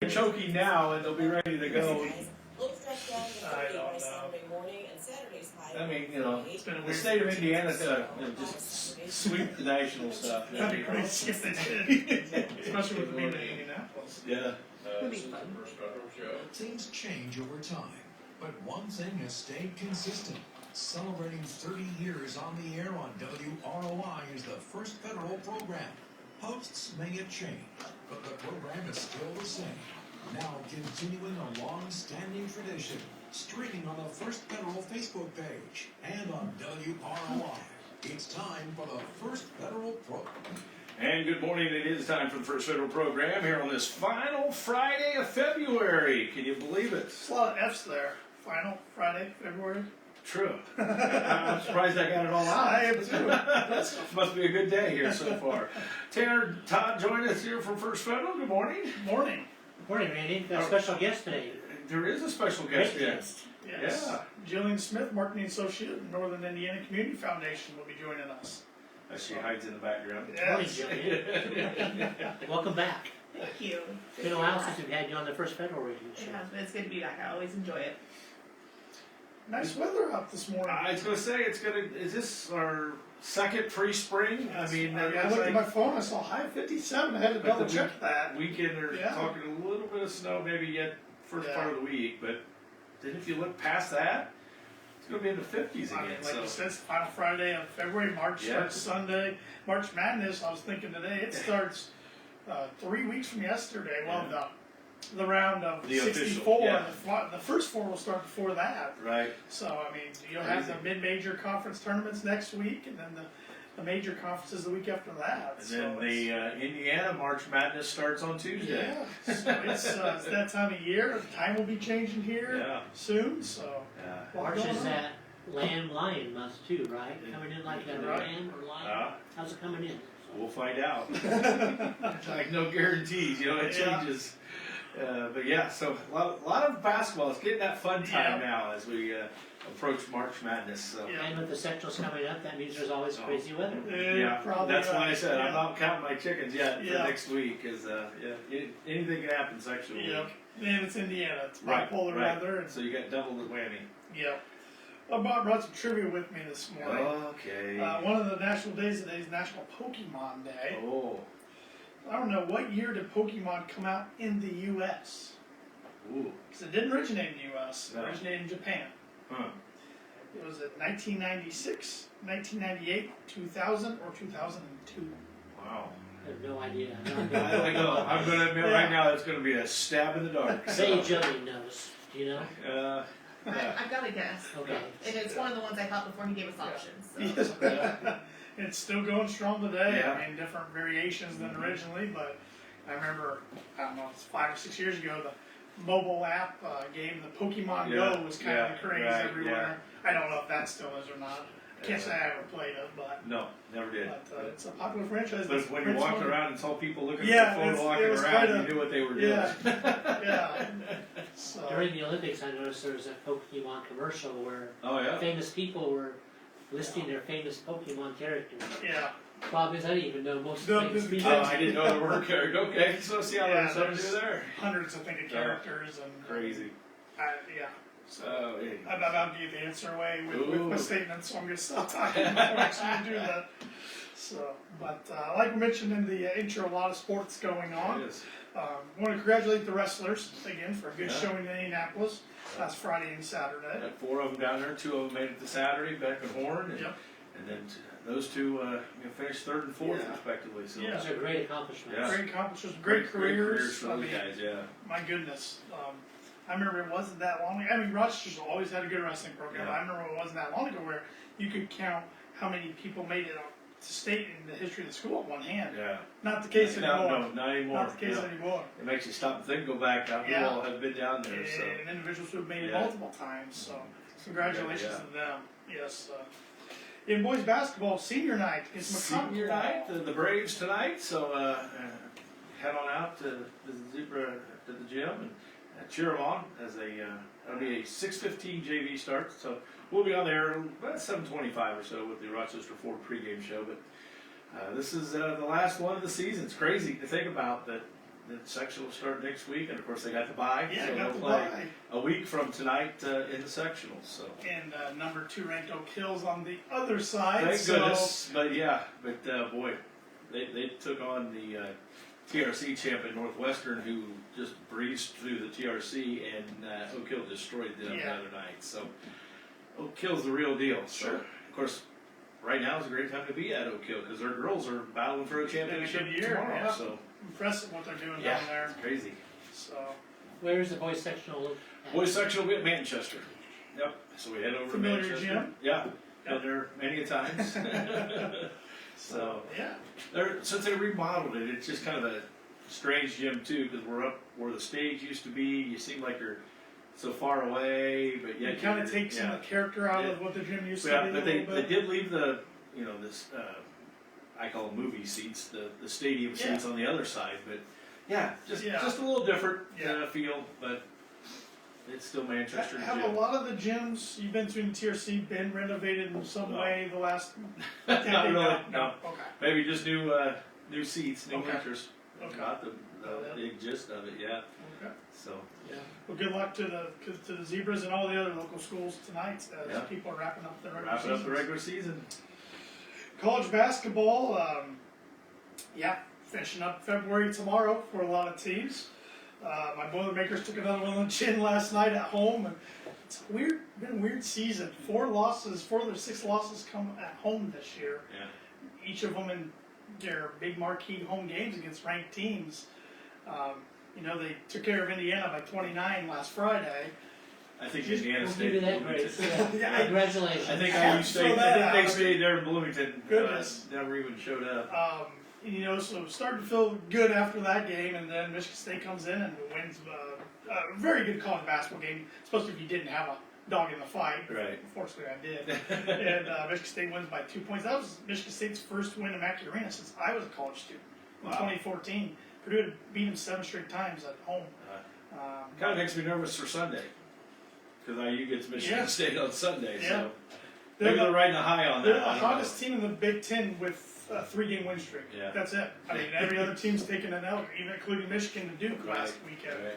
choking now, and they'll be ready to go. I don't know. I mean, you know, the state of Indiana just sweep the national stuff. That'd be crazy if they did, especially with being in Indianapolis. Yeah. It'd be fun. Things change over time, but one thing has stayed consistent. Celebrating 30 years on the air on WROI is the first federal program. Hosts may have changed, but the program is still the same. Now continuing a long-standing tradition, streaming on the First Federal Facebook page and on WROI. It's time for the First Federal Program. And good morning. It is time for the First Federal Program here on this final Friday of February. Can you believe it? There's a lot of F's there. Final Friday, February. True. I'm surprised I got it all out. I am too. Must be a good day here so far. Tanner, Todd joined us here from First Federal. Good morning. Morning. Morning, Randy. Got a special guest today. There is a special guest Great here. guest. Yes. Yeah. Jillian Smith, Marketing Associate at Northern Indiana Community Foundation, will be joining us. As she hides in the background. Morning, Yes. Jillian. Welcome back. Thank you. It's been a while since we've had you on the First Federal Radio It Show. has been. It's good to be back. I always enjoy it. Nice weather out this morning. I was going to say, is this our second pre-spring? I mean, I looked at my phone, I saw high 57. I had to double check that. Weekend, they're Yeah. talking a little bit of snow, maybe yet first Yeah. part of the week, but then if you look past that, it's going to be in the 50s I again. mean, like So you said, it's the final Friday of February. March Yeah. starts Sunday. March Madness, I was thinking today, it starts 3 weeks from yesterday. Well, the round of The official, 64. yeah. The first four will start before that. right, So, I mean, you'll have the mid-major conference tournaments next week, and then the major conferences the week after that. and So then the Indiana March Madness starts on Tuesday. yeah, so it's that time of year. The time will be changing here Yeah. soon, so. Yeah. March going is on. that lamb-lion month too, right? Coming in like that, Right. lamb or lion? How's it coming in? We'll find out. Like no guarantees, you know, it Yeah. changes. But yeah, so a lot of basketball. It's getting that fun time Yeah. now as we approach March Madness. So. Yeah. And with the sectionals coming up, that means there's always crazy weather. Yeah, probably that's why I right. said Yeah. I'm not counting my chickens yet for Yeah. next week, because anything can happen sectional Yep. week. And it's Indiana. It's Right, bipolar right. weather. And, So you got double the whammy. yep. I brought some trivia with me this morning. Okay. One of the national days today is National Pokemon Day. Oh. I don't know, what year did Pokemon come out in the U.S.? Ooh. Because it didn't originate in the U.S. It No. originated in Japan. Huh. It was at 1996, 1998, 2000, or 2002. Wow. I have no idea. I don't know. I'm going to admit right now it's going to be a stab in the dark. Say Jillian knows. Do you know? I've got a guess. Okay. And it's one of the ones I thought before he gave us options. So. Yes. It's still going strong today. Yeah. I mean, different variations than originally, but I remember, I don't know, it's 5 or 6 years ago, the mobile app game, the Pokemon Yeah, Go was kind yeah, of the craze right, everywhere. I don't know if that still is or not. Can't say I ever played it, but, No, never did. it's a popular franchise. But when you Prince walked one- around and saw people looking Yeah, at their phone it walking was around, quite you a- knew what they were doing. Yeah, yeah. So, During the Olympics, I noticed there was a Pokemon commercial where Oh, yeah? famous people were listing their famous Pokemon characters. yeah. Problem is, I didn't even know most No, famous this- people. Oh, I didn't know there were characters. Okay, so see how Yeah, there's something to there's- do there. Hundreds, I think, of characters and Crazy. yeah. So Oh, yeah. I'm about to give the answer away with my Ooh. statement, so I'm going to stop talking before I actually do that. So, but like we mentioned in the intro, a lot of sports going on. It is. Want to congratulate the wrestlers again for a good Yeah. showing in Indianapolis last Friday and Saturday. Got 4 of them down there. 2 of them made it to Saturday, Beck and Horn. And, Yep. and then those 2 finished 3rd and 4th, Yeah. respectively. So Yeah. Those are great accomplishments. Yeah. Great accomplishments, great careers. for I those mean, guys, yeah. my goodness. I remember it wasn't that long ago. I mean, Rochester's always had a good wrestling program. Yeah. I remember it wasn't that long ago where you could count how many people made it to state in the history of the school on one hand. Yeah. Not the case anymore. No, not anymore. Not the case No. anymore. It makes you stop and think, go back now. Who Yeah. all have been down there? So. And individuals who have made it Yeah. multiple times. So congratulations Yeah. to them. Yes. In boys basketball, senior night against McConnell. Senior night, the Braves tonight. So head on out to the Zebra to the gym and cheer them on as it'll be a 6:15 JV start. So we'll be on there about 7:25 or so with the Rochester Ford pregame show. But this is the last one of the season. It's crazy to think about that the section will start next week, and of course they got the bye, Yeah, so got they'll the play bye. a week from tonight in the sectionals. So And number 2 ranked Oak Hills on the other side. thank so goodness, but boy, they took on the TRC champion Northwestern, who just breezed through the TRC, and Oak Hill destroyed them the other night. So Oak Hill's the real deal. So, Sure. of course, right now is a great time to be at Oak Hill because their girls are battling for a It's been a championship good year, tomorrow. yeah. So impressive what they're doing yeah, down there. it's crazy. So Where is the boys sectional? At? Boys section will be at Manchester. Yep. So we head over Familiar to Manchester. gym? Yeah. Yep. Been there many a times. So yeah, since they remodeled it, it's just kind of a strange gym too, because we're up where the stage used to be. You seem like you're so far away, but yet it kind of takes some of the character out of what the gym used to be. Yeah, but a they little bit. did leave the this I call them movie seats, the stadium seats on the other side, but just a little different feel, but it's still Manchester Have gym. a lot of the gyms you've been to in TRC been renovated in some way the last Not decade? really, No. no. Okay. Maybe just new seats, new Okay. bleachers. Okay. Not the big gist of it, yeah. Okay. So Well, good luck to the Zebras and all the other local schools tonight as Yeah. people are wrapping up their regular wrapping up the seasons. regular season. College basketball, finishing up February tomorrow for a lot of teams. My Boilermakers took another one on the chin last night at home, and it's been a weird season. 4 of their 6 losses come at home this year. Yeah. Each of them in their big marquee home games against ranked teams. They took care of Indiana by 29 last Friday. I think Just- Indiana We'll State. give you that grace. Yeah. Yeah, Congratulations. I think Yeah, IU State. throw that I think they out. stayed there in Bloomington. Goodness. Never even showed up. So starting to feel good after that game, and then Michigan State comes in and wins a very good college basketball game, especially if you didn't have a dog in the fight. Right. Unfortunately, I did. And Michigan State wins by 2 points. That was Michigan State's first win in Mackey Arena since I was a college student in Wow. 2014. Purdue had beat them 7 straight times at home. Kind of makes me nervous for Sunday because IU gets Michigan Yeah. State on Sunday. Yeah. So maybe they're riding a high on that. They're the I don't know. hottest team in the Big Ten with a 3-game win streak. Yeah. That's it. I mean, every other team's taken an L, even including Michigan and Duke last weekend. Right.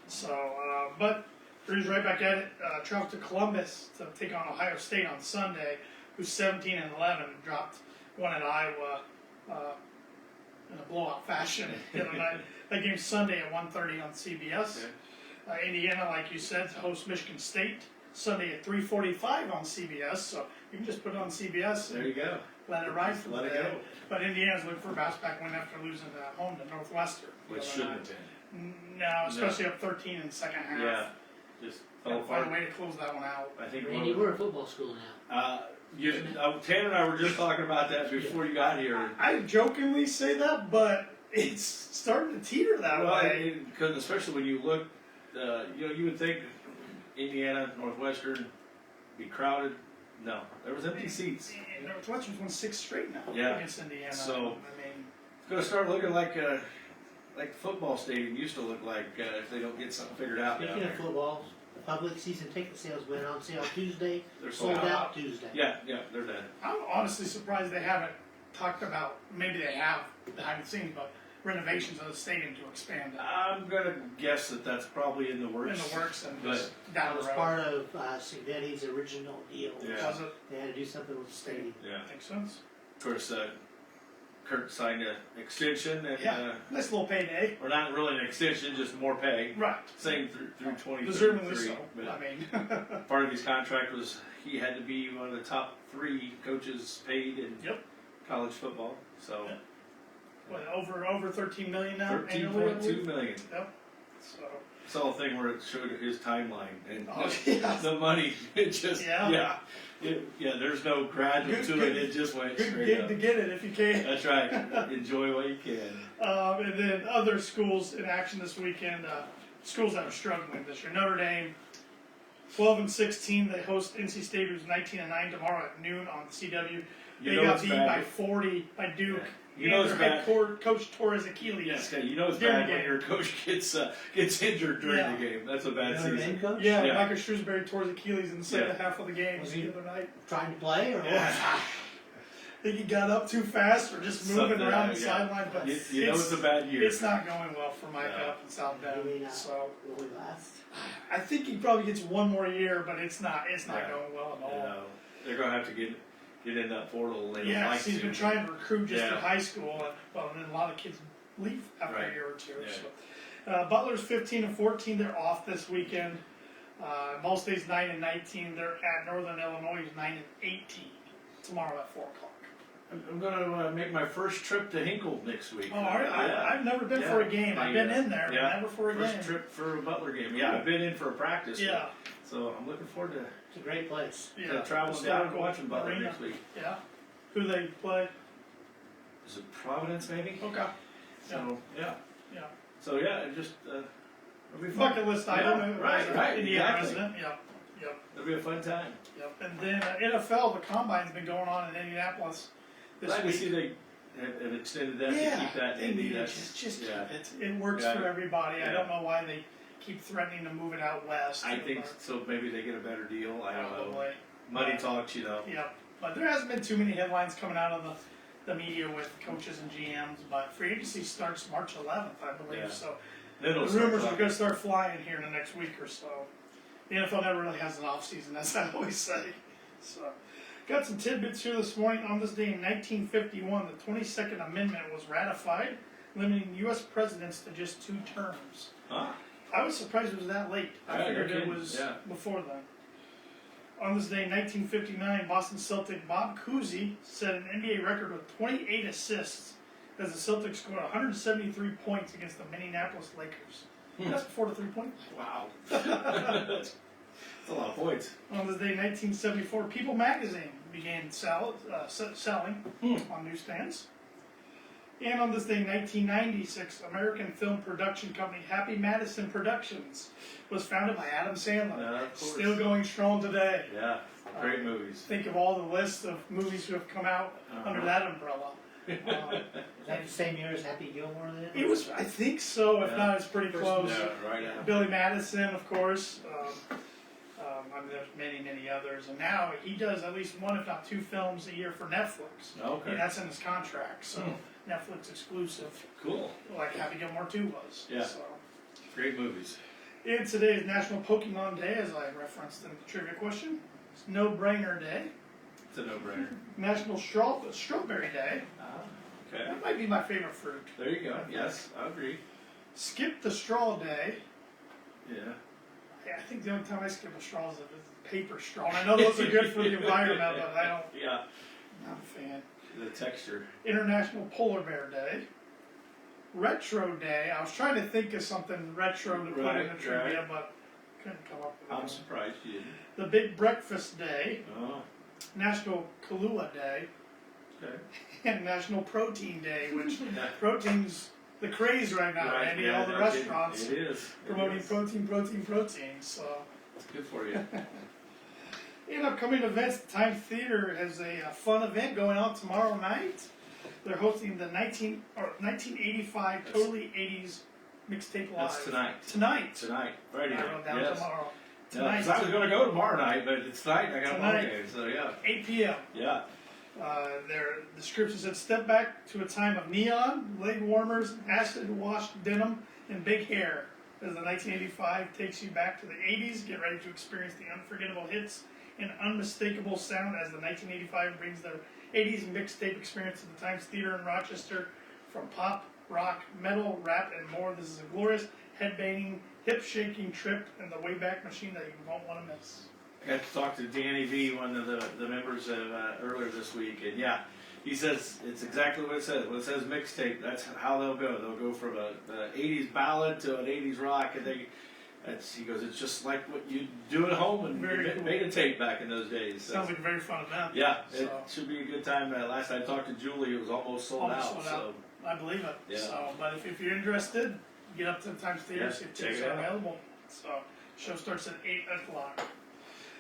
So, but Purdue's right back at it. Travel to Columbus to take on Ohio State on Sunday, who's 17-11, dropped one at Iowa in a blowout fashion the other night. That game's Sunday at 1:30 on CBS. Indiana, like you said, hosts Michigan State Sunday at 3:45 on CBS. So you can just put it on CBS There and you go. let it ride for Let the it day. go. But Indiana's looking for a bounce-back win after losing at home to Northwestern. the Which other shouldn't night. have been. No, especially up 13 in the second half. Yeah. Just fell Gotta find a apart. way to close that one out. I think Randy, we're a football school now. Tanner and I were just talking about that before you got here. I jokingly say that, but it's starting to teeter that way. Because especially when you look, you would think Indiana, Northwestern be crowded. No, there was empty seats. And Northwestern's won 6 straight now Yeah. against Indiana. So- I mean, It's going to start looking like the football stadium used to look like if they don't get something figured out down Speaking of there. football, the public season ticket sales went on sale Tuesday, They're sold sold out. out Tuesday. Yeah, they're dead. I'm honestly surprised they haven't talked about, maybe they have behind the scenes, but renovations of the stadium to expand it I'm going to guess that that's probably in the in works. the works and But- just That down the was road. part of Sigvetti's original deal. Yeah. Was it? They had to do something with the stadium. Yeah. Makes sense. Of course, Kurt signed an extension, and Yeah. Nice little payday. or not really an extension, just more pay. Right. Same through 2033. Deservingly so. But I mean, part of his contract was he had to be one of the top 3 coaches paid in Yep. college football. So Yep. what, over 13 million now annually. I 13.2 believe? million. Yep. So. Saw a thing where it showed his timeline and Oh, yeah. the money. It just Yeah. There's no gradual Good- to good- it. It just went Good straight gig up. to get it if you can. That's right. Enjoy what you can. And then other schools in action this weekend. Schools that are struggling this year. Notre Dame, 12-16. They host NC State, who's 19-9 tomorrow at noon on CW. You They know got it's beat bad. by 40 by Duke. Yeah. You know and it's their bad. head coach Torres Achilles. Yes, you know it's During bad the when game. your coach gets injured during Yeah. the game. That's a bad Notre season. Dame coach? Yeah, Yeah. Michael Shrewsbury tore his Achilles in the second Yeah. half of the game Was the he- other night. Trying to play or Yeah. what? think he got up too fast or just moving Something, around the yeah. sideline. But You know it's a bad year. it's not going well for Micah No. up in South You Bend. mean, So will we last? I think he probably gets one more year, but it's not Yeah. going well at all. You know, they're gonna have to get in that portal. They don't Yeah, like he's to. been trying to recruit just Yeah. in high school, and then a lot of kids leave after Right. a year or two. Yeah. So. Butler's 15 and 14. They're off this weekend. Ball State's 9 and 19. They're at Northern Illinois 9 and 18 tomorrow at 4 o'clock. I'm gonna make my first trip to Hinkle next week. Oh, I've never been for a game. I've been in there, but never for a first game. trip for a Butler game. Yeah, I've been in for a practice. Yeah, So I'm looking forward to It's a great place. yeah. traveling down and Historical watching Butler arena. next week. Yeah. Who they play? Is it Providence maybe? Okay. So yeah. Yeah. So yeah, it just it'll be fun. Bucket list item. Yeah, right, Indiana exactly. resident. Yep. Yep. It'll be a fun time. Yep. And then NFL, the combine's been going on in Indianapolis this Glad to week. see they have extended that to keep that they Indy. need to That's just yeah. keep it. It works Yeah. for everybody. I Yeah. don't know why they keep threatening to move it out west. I think but so. Maybe they get a better deal. I don't know. probably. Money talks, you know. Yep. But there hasn't been too many headlines coming out of the media with coaches and GMs. But free agency starts March 11th, I believe. Yeah. So Then the it'll start rumors are talking. going to start flying here in the next week or so. The NFL never really has an off season, as I always say. So, got some tidbits here this morning. On this day in 1951, the 22nd Amendment was ratified, limiting U.S. presidents to just 2 terms. Huh? I was surprised it was that late. I Yeah, figured no it kidding. was Yeah. before then. On this day in 1959, Boston Celtic Bob Cousy set an NBA record with 28 assists as the Celtics scored 173 points against the Minneapolis Lakers. That's before the 3-point. Wow. That's a lot of points. On this day in 1974, People magazine began selling on newsstands. And on this day in 1996, American film production company Happy Madison Productions was founded by Adam Sandler. Of course. Still going strong today. Yeah. Great movies. Think of all the lists of movies who have come out under that umbrella. Is that the same year as Happy Gilmore then? It was, I think so. If Yeah. not, it's pretty close. Yeah, right now. Billy Madison, of course. I mean, there's many others, and now he does at least 1, if not 2 films a year for Netflix. Okay. And that's in his contract, so Netflix exclusive, Cool. like Happy Gilmore 2 was. Yeah. So. Great movies. And today is National Pokemon Day, as I referenced in the trivia question. It's No Brainer Day. It's a no-brainer. National Strawberry Day. Okay. That might be my favorite fruit. There you go. Yes, I agree. Skip the Straw Day. Yeah. Yeah, I think the only time I skip a straw is if it's paper straw. And I know those are good for the environment, but Yeah. not a fan. The texture. International Polar Bear Day. Retro Day. I was trying to think of something retro to put in the Right, trivia, but couldn't come up with I'm anything. surprised you didn't. The Big Breakfast Day. Oh. National Kahlua Day. Okay. And National Protein Day, which Yeah. protein's the craze right now, Right, Andy. yeah, All the no kidding. restaurants It is. promoting It is. protein. So, It's good for you. in upcoming events, the Times Theater has a fun event going on tomorrow night. They're hosting the 1985 That's- Totally 80s Mixtape Live. That's tonight. Tonight. Tonight. Right I here. wrote down Yes. tomorrow. Yeah, Tonight. 'cause I was going to go tomorrow night, but it's tonight and I got Tonight. okay, so yeah. 8 p.m. Yeah. Their description said, step back to a time of neon, leg warmers, acid-washed denim, and big hair. As the 1985 takes you back to the 80s, get ready to experience the unforgettable hits and unmistakable sound as the 1985 brings their 80s mixtape experience to the Times Theater in Rochester. From pop, rock, metal, rap, and more, this is a glorious, head-banging, hip-shaking trip in the Wayback Machine that you won't want to miss. I got to talk to Danny V, one of the members earlier this week, and yeah, he says it's exactly what it says. When it says mixtape, that's how they'll go. They'll go from a 80s ballad to an 80s rock, and he goes, it's just like what you do at home and Very you cool. made a tape back in those days. So. Sounds like a very fun event. Yeah, it So. should be a good time. Last I talked to Julie, it was almost sold Almost out. sold So out. I believe it. Yeah. So, but if you're interested, get up to the Times Theater, Yeah, see if check tickets it are out. available. So, show starts at 8 o'clock.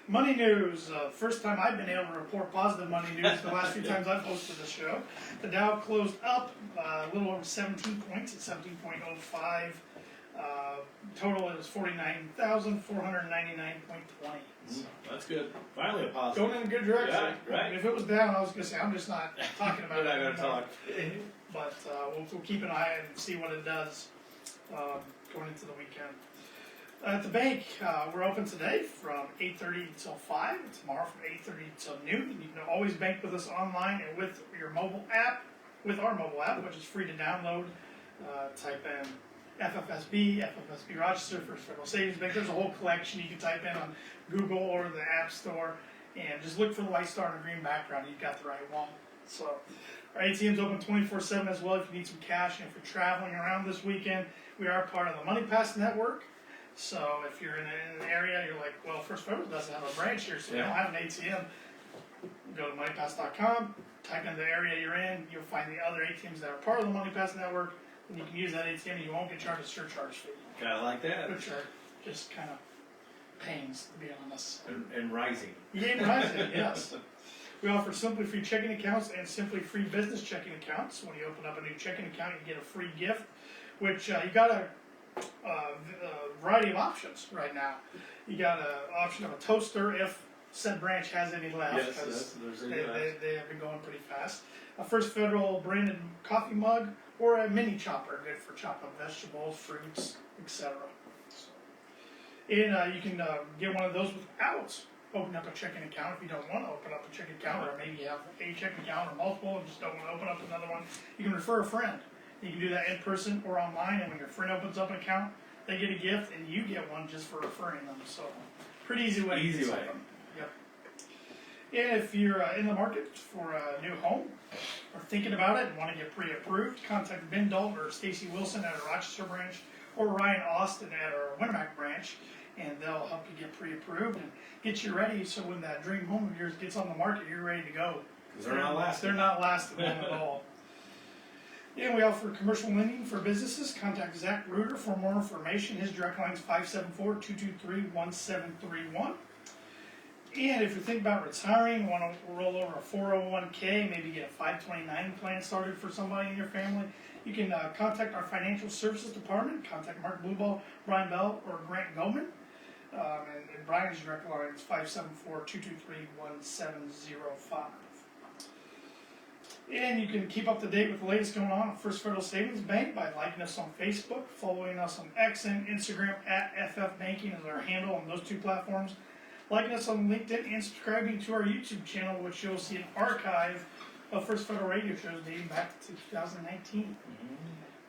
Money news. First time I've been able to report positive money news the last few times I've hosted the show. The Dow closed up a little over 17 points at 17.05. Total is 49,499.20. So, That's good. Finally a positive. going in a good direction. Yeah, right. If it was down, I was gonna say, I'm just not talking about We're not it. gonna talk. But we'll keep an eye and see what it does going into the weekend. At the bank, we're open today from 8:30 until 5, and tomorrow from 8:30 until noon. You can always bank with us online and with your mobile app, with our mobile app, which is free to download. Type in FFSB Rochester, First Federal Savings Bank. There's a whole collection you can type in on Google or the App Store, and just look for the white star and a green background. You've got the right one. So our ATM's open 24/7 as well if you need some cash, and if you're traveling around this weekend, we are part of the Money Pass network. So if you're in an area, you're like, well, First Federal doesn't have a branch here, so we don't have an ATM. Go to moneypass.com, type in the area you're in, you'll find the other ATMs that are part of the Money Pass network, and you can use that ATM and you won't get charged a surcharge fee, Kinda like that. which are just kind of pains, to be honest. And rising. Yeah, rising, yes. We offer Simply Free checking accounts and Simply Free business checking accounts. When you open up a new checking account, you get a free gift, which you got a variety of options right now. You got an option of a toaster if said branch has any left. Yes, 'Cause there's they a have been going pretty fast. A First Federal branded coffee mug or a mini chopper, good for chopping vegetables, fruits, etc. And you can get one of those without opening up a checking account if you don't want to open up a checking account, or maybe you have a checking account or multiple and just don't want to open up another one. You can refer a friend. You can do that in person or online, and when your friend opens up an account, they get a gift and you get one just for referring them. So pretty easy way. Easy to get way. something. Yep. And if you're in the market for a new home or thinking about it and want to get pre-approved, contact Ben Dalton or Stacy Wilson at our Rochester branch or Ryan Austin at our Winamac branch, and they'll help you get pre-approved and get you ready so when that dream home of yours gets on the market, you're ready to go. 'Cause they're not lasting. They're not lasting long at all. And we offer commercial lending for businesses. Contact Zach Reuter for more information. His direct line is 574-223-1731. And if you're thinking about retiring, want to roll over a 401k, maybe get a 529 plan started for somebody in your family, you can contact our financial services department. Contact Mark Blueball, Brian Bell, or Grant Goldman. And Brian's direct line is 574-223-1705. And you can keep up to date with the latest going on at First Federal Savings Bank by liking us on Facebook, following us on X and Instagram at FF Banking is our handle on those two platforms, liking us on LinkedIn, and subscribing to our YouTube channel, which you'll see an archive of First Federal radio shows dating back to 2019.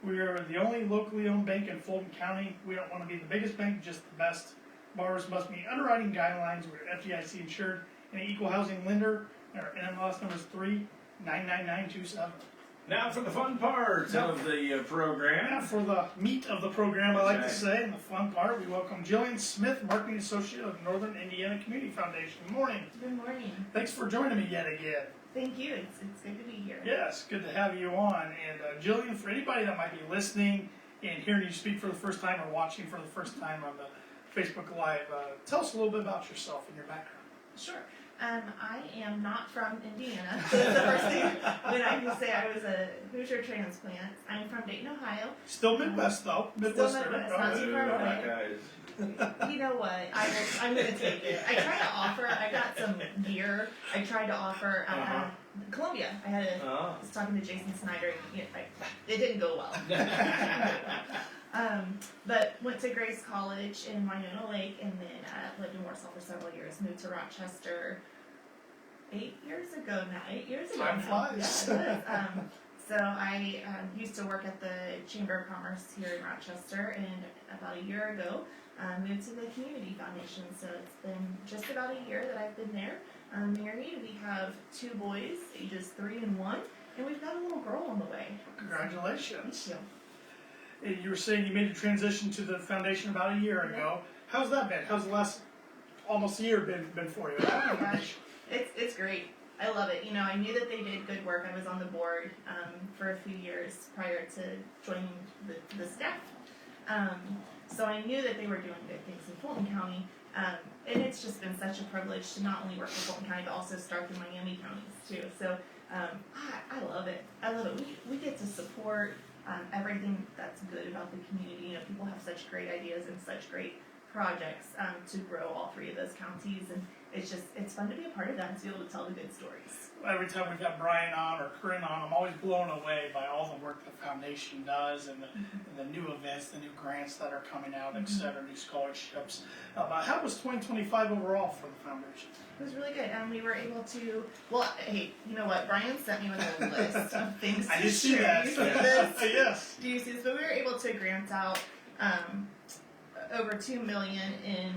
We are the only locally owned bank in Fulton County. We don't want to be the biggest bank, just the best. Borrowers must meet underwriting guidelines. We're FDIC insured and an equal housing lender. Our NMLS number is 3-99927. Now for the fun parts of the And program. for the meat of the program, I like to That's say, and the fun part, we welcome Jillian Smith, Marketing Associate of Northern Indiana Community Foundation. Good morning. Good morning. Thanks for joining me yet again. Thank you. It's good to be here. Yes, good to have you on. And Jillian, for anybody that might be listening and hearing you speak for the first time or watching for the first time on the Facebook Live, tell us a little bit about yourself and your background. Sure. I am not from Indiana. That's the first thing when I can say I was a Hoosier transplant. I'm from Dayton, Ohio. Still Midwest though. Midwest. Midwest, not too far away. Guys. You know what? I'm going to take it. I tried to offer, I got some gear. I tried to offer Columbia. I was talking to Jason Snyder. And, it didn't go well. But went to Grace College in Winona Lake, and then lived in Warsaw for several years. Moved to Rochester 8 years ago now. 8 years ago Time now. flies. Yeah, it does. So I used to work at the Chamber of Commerce here in Rochester, and about a year ago moved to the Community Foundation. So it's been just about a year that I've been there. I'm married. We have 2 boys, ages 3 and 1, and we've got a little girl on the way. Congratulations. Thank You were saying you made a transition to the foundation about a year ago. How's that been? How's the last almost a year been for you? Oh my gosh, it's great. I love it. You know, I knew that they did good work. I was on the board for a few years prior to joining the staff. So I knew that they were doing good things in Fulton County. And it's just been such a privilege to not only work in Fulton County, but also start in Miami counties too. So I love it. I love it. We get to support everything that's good about the community. You know, people have such great ideas and such great projects to grow all three of those counties, and it's fun to be a part of that and to be able to tell the good stories. Every time we've got Brian on or Corinne on, I'm always blown away by all the work the foundation does and the new events, the new grants that are coming out, et cetera, new scholarships. How was 2025 overall for the foundation? It was really good, and we were able to. Well, hey, you know what? Brian sent me with a list of things to I did see share. that. Do you see this? Yes. Do you see this? But we were able to grant out over $2 million in,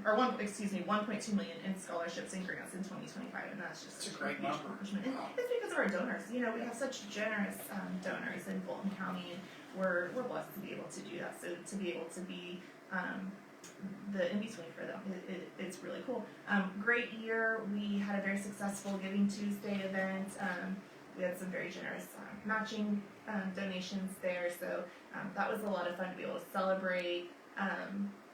or 1.2 million in scholarships and grants in 2025, and that's just It's a great huge number. accomplishment. And it's because of our donors. You know, we have such generous donors in Fulton County, and we're blessed to be able to do that. So to be able to be the in-between for them, it's really cool. Great year. We had a very successful Giving Tuesday event. We had some very generous matching donations there, so that was a lot of fun to be able to celebrate.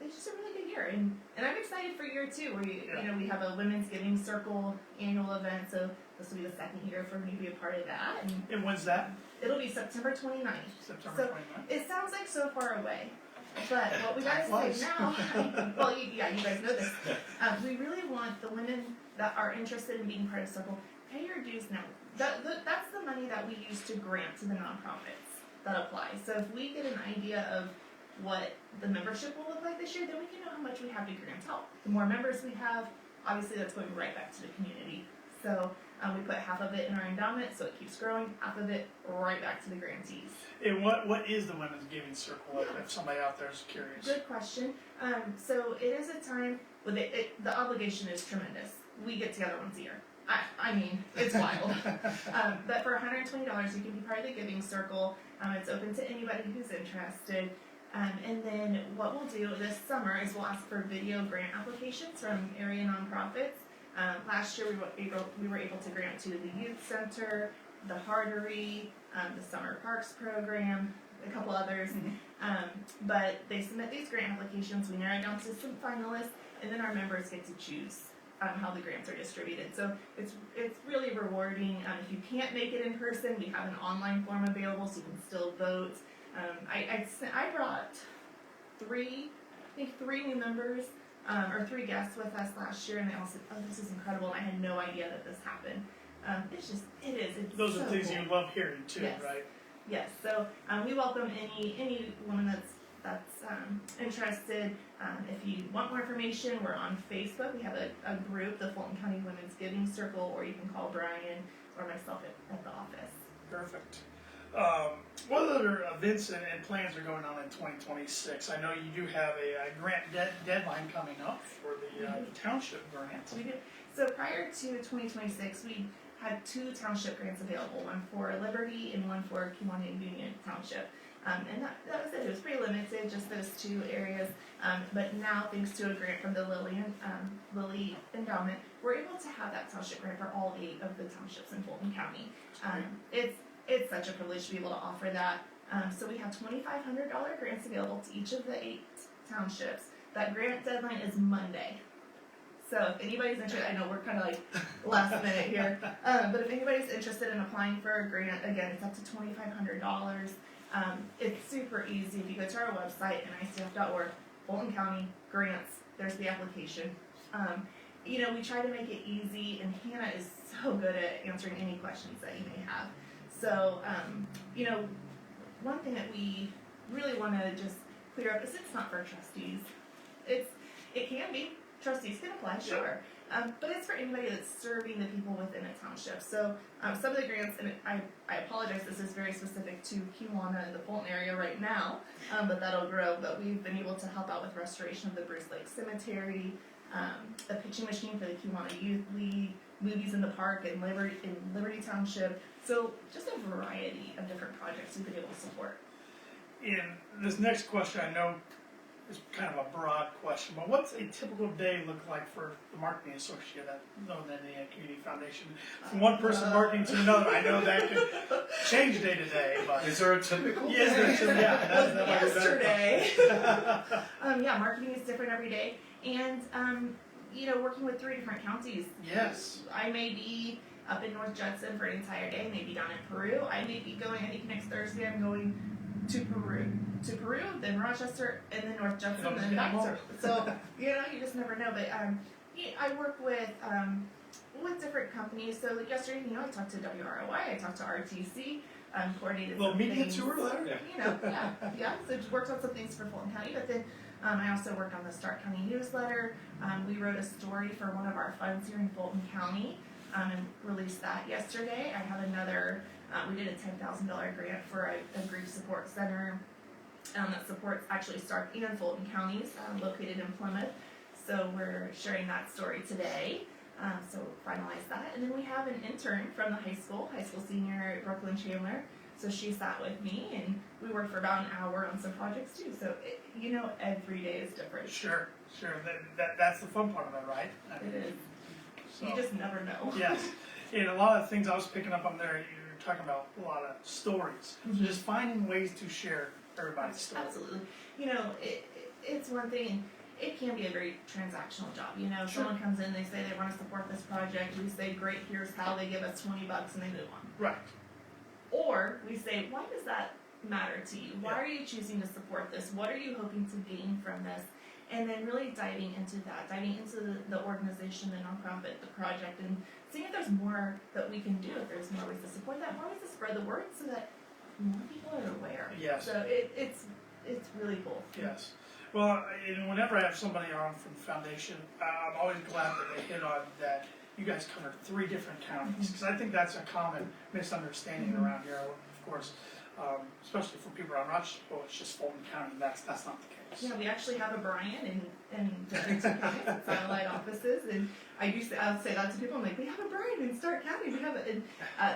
It's just a really good year, and I'm excited for year two. You know, we have a Women's Giving Circle annual event, so this will be the second year for me to be a part of that. And when's that? It'll be September 29th. September 29th. It sounds like so far away, but what we gotta say now, well, you guys know this. We really want the women that are interested in being part of Circle, pay your dues now. That's the money that we use to grant to the nonprofits that apply. So if we get an idea of what the membership will look like this year, then we can know how much we have to grant out. The more members we have, obviously that's going right back to the community. So we put half of it in our endowment, so it keeps growing, half of it right back to the grantees. And what is the Women's Giving Circle, if somebody out there is curious? Good question. So it is a time, well, the obligation is tremendous. We get together once a year. I mean, it's wild. But for $120, you can be part of the Giving Circle. It's open to anybody who's interested. And then what we'll do this summer is we'll ask for video grant applications from area nonprofits. Last year we were able to grant to the Youth Center, the Hardery, the Summer Parks Program, a couple others. But they submit these grant applications, we narrow it down to some finalists, and then our members get to choose how the grants are distributed. So it's really rewarding. If you can't make it in person, we have an online form available so you can still vote. I brought three new members, or 3 guests with us last year, and they all said, "Oh, this is incredible!" And I had no idea that this happened. It's Those are so things cool. you love hearing too, Yes. right? Yes. So we welcome any woman that's interested. If you want more information, we're on Facebook. We have a group, the Fulton County Women's Giving Circle, or you can call Brian or myself at the office. Perfect. What other events and plans are going on in 2026? I know you do have a grant deadline coming up for the township grant. We do. So prior to 2026, we had 2 township grants available, one for Liberty and one for Kewanee and Union Township. And that was it. It was pretty limited, just those 2 areas. But now, thanks to a grant from the Lilly Endowment, we're able to have that township grant for all 8 of the townships in Fulton County. It's such a privilege to be able to offer that. So we have $2,500 grants available to each of the 8 townships. That grant deadline is Monday. So if anybody's interested, I know we're kind of like last minute here, but if anybody's interested in applying for a grant, again, it's up to $2,500. It's super easy. If you go to our website, nicf.org, Fulton County grants, there's the application. You know, we try to make it easy, and Hannah is so good at answering any questions that you may have. So, you know, one thing that we really want to just clear up is it's not for trustees. It can be. Trustees can apply, sure. But it's for anybody that's serving the people within a township. So some of the grants, and I apologize, this is very specific to Kewanee and the Fulton area right now, but that'll grow. But we've been able to help out with restoration of the Bruce Lake Cemetery, a pitching machine for the Kewanee Youth League, movies in the park in Liberty Township. So just a variety of different projects we've been able to support. And this next question, I know, is kind of a broad question, but what's a typical day look like for the marketing associate at the Indiana Community Foundation? From one person marketing to another, I know that could change day to day, but Is there a typical? yes, Yesterday. Yeah, marketing is different every day, and you know, working with 3 different counties. Yes. I may be up in North Judson for an entire day, maybe down in Peru. I may be going, I think next Thursday I'm going to Peru, then Rochester, and then North Judson, and then back to. So, you just never know. But I work with different companies. So like yesterday, I talked to WROI, I talked to RTC, coordinated Little some media things. tour there. Yeah. So just worked on some things for Fulton County, but then I also worked on the Stark County newsletter. We wrote a story for one of our funds here in Fulton County, and released that yesterday. I have another. We did a $10,000 grant for a grief support center that supports actually Stark and Fulton counties, located in Plymouth. So we're sharing that story today. So finalize that, and then we have an intern from the high school senior Brooklyn Chandler. So she sat with me, and we worked for about an hour on some projects too. So every day is different. Sure. That's the fun part of it, right? It is. So, You just never know. yes, and a lot of things I was picking up on there. You're talking about a lot of stories. So just finding ways to share everybody's story. Absolutely. It's one thing, and it can be a very transactional job. Sure. Someone comes in, they say they want to support this project. We say, great, here's how. They give us $20, and they move on. Right. Or we say, why does that matter to you? Why Yeah. are you choosing to support this? What are you hoping to gain from this? And then really diving into the organization, the nonprofit, the project, and seeing if there's more that we can do, if there's more ways to support that, more ways to spread the word so that more people are aware. Yes. So it's really cool. Yes. Well, whenever I have somebody on from the foundation, I'm always glad that they hit on that you guys covered 3 different counties, because I think that's a common misunderstanding around here, of course, especially for people around Rochester. Well, it's just Fulton County. That's not the case. Yeah, we actually have a Brian in different counties and satellite offices, and I'll say that to people. I'm like, we have a Brian in Stark County. We have it, and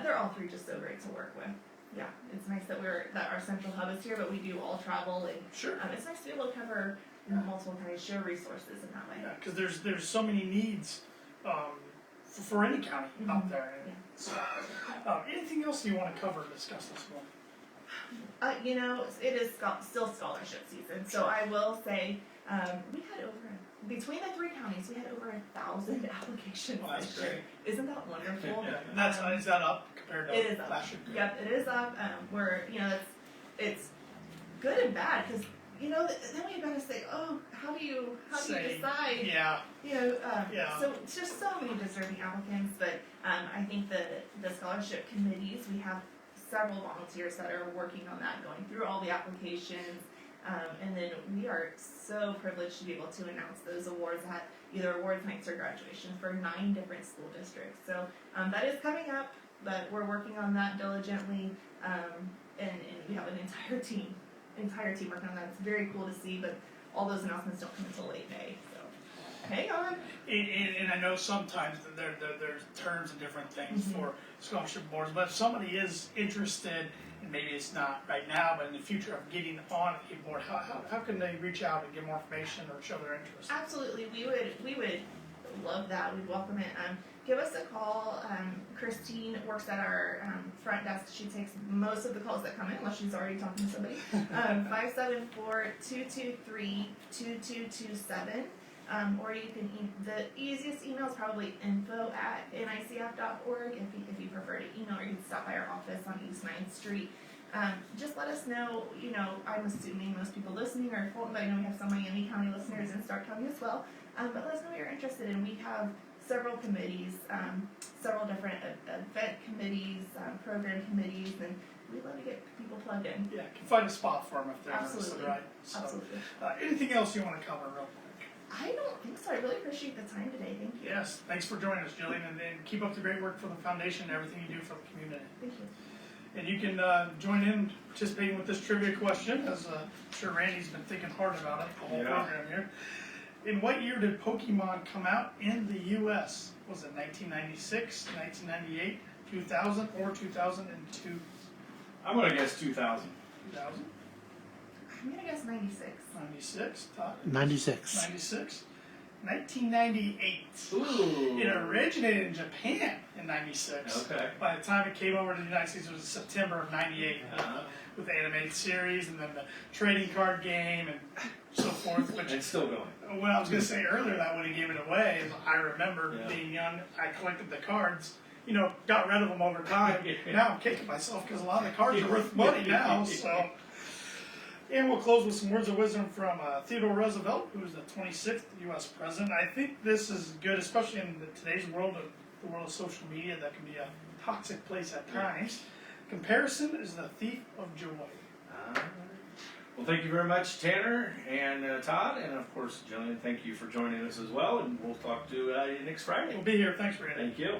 they're all 3 just so great to work with. Yeah, it's nice that our central hub is here, but we do all travel, and Sure. it's nice to be able to cover multiple counties, share resources in that way. Yeah, because there's so many needs for any county out there. Yeah. So, anything else you want to cover and discuss this morning? It is still scholarship season, so I will say we had between the 3 counties, we had over 1,000 applications Oh, that's this year. great. Isn't that wonderful? Yeah, and is that up compared to It is up. last year? Yep, it is up. It's good and bad because then we got to say, oh, how do you decide? Yeah. Yeah. So it's just so many deserving applicants, but I think the scholarship committees, we have several volunteers that are working on that, going through all the applications, and then we are so privileged to be able to announce those awards at either awards nights or graduation for 9 different school districts. So that is coming up, but we're working on that diligently, and we have an entire team working on that. It's very cool to see, but all those announcements don't come until late May, so hang on. And I know sometimes that there's terms and different things for scholarship boards, but if somebody is interested, and maybe it's not right now, but in the future of getting on a board, how can they reach out and get more information or show their interest? Absolutely, we would love that. We'd welcome it. Give us a call. Christine works at our front desk. She takes most of the calls that come in, unless she's already talking to somebody. 574-223-2227. Or you can, the easiest email is probably info@nicf.org if you prefer to email, or you can stop by our office on East 9th Street. Just let us know, I'm assuming most people listening are in Fulton, but I know we have some Miami County listeners in Stark County as well. But let us know what you're interested in. We have several committees, several different event committees, program committees, and we'd love to get people plugged in. Yeah, can find a spot for them if they're Absolutely. interested, right? So, Absolutely. Anything else you want to cover real quick? I don't think so. I really appreciate the time today. Thank you. Yes, thanks for joining us, Jillian, and keep up the great work for the foundation and everything you do for the community. Thank you. And you can join in participating with this trivia question, as I'm sure Randy's been thinking hard about it the whole program here. In what year did Pokemon come out in the U.S.? Was it 1996, 1998, 2000, or 2002? I'm gonna guess 2000. 2000? I'm gonna guess 96. 96, Todd? 96. 96. 1998. Ooh. It originated in Japan in 96. Okay. By the time it came over to the United States, it was September of 98 with the animated series and then the trading card game and so forth. Which, It's still going. well, I was going to say earlier that would have given it away. I remember being young, I collected the cards you know, got rid of them over time. Now I'm kicking myself because a lot of the cards are worth money now, so. And we'll close with some words of wisdom from Theodore Roosevelt, who was the 26th U.S. president. I think this is good, especially in today's world of the world of social media that can be a toxic place at times. Comparison is the thief of joy. Well, thank you very much, Tanner and Todd, and of course, Jillian, thank you for joining us as well, and we'll talk to you next Friday. We'll be here. Thanks, Randy. Thank you.